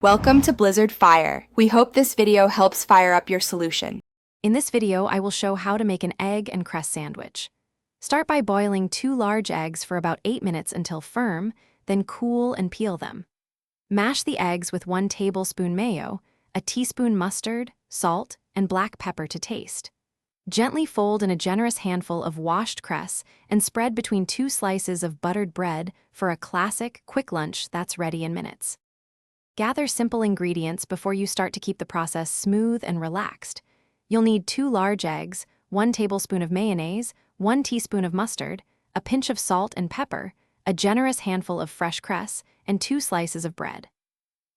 Welcome to Blizzard Fire. We hope this video helps fire up your solution. In this video, I will show how to make an egg and cress sandwich. Start by boiling 2 large eggs for about 8 minutes until firm, then cool and peel them. Mash the eggs with 1 tablespoon mayo, a teaspoon mustard, salt, and black pepper to taste. Gently fold in a generous handful of washed cress and spread between 2 slices of buttered bread for a classic, quick lunch that's ready in minutes. Gather simple ingredients before you start to keep the process smooth and relaxed. You'll need 2 large eggs, 1 tablespoon of mayonnaise, 1 teaspoon of mustard, a pinch of salt and pepper, a generous handful of fresh cress, and 2 slices of bread.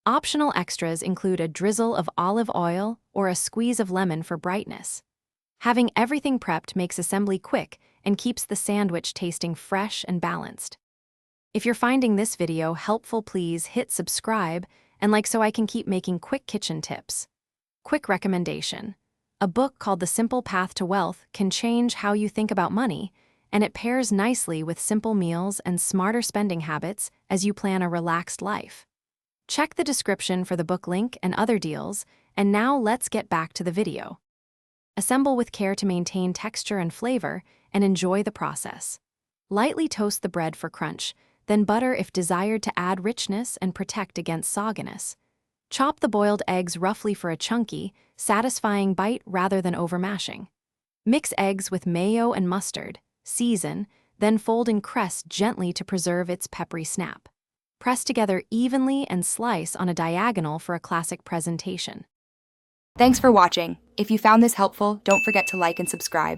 Optional extras include a drizzle of olive oil or a squeeze of lemon for brightness. Having everything prepped makes assembly quick and keeps the sandwich tasting fresh and balanced. If you're finding this video helpful, please hit subscribe and like so I can keep making quick kitchen tips. Quick recommendation. A book called The Simple Path to Wealth can change how you think about money, and it pairs nicely with simple meals and smarter spending habits as you plan a relaxed life. Check the description for the book link and other deals, and now let's get back to the video. Assemble with care to maintain texture and flavor, and enjoy the process. Lightly toast the bread for crunch, then butter if desired to add richness and protect against sogginess. Chop the boiled eggs roughly for a chunky, satisfying bite rather than overmashing. Mix eggs with mayo and mustard, season, then fold in cress gently to preserve its peppery snap. Press together evenly and slice on a diagonal for a classic presentation. Thanks for watching. If you found this helpful, don't forget to like and subscribe.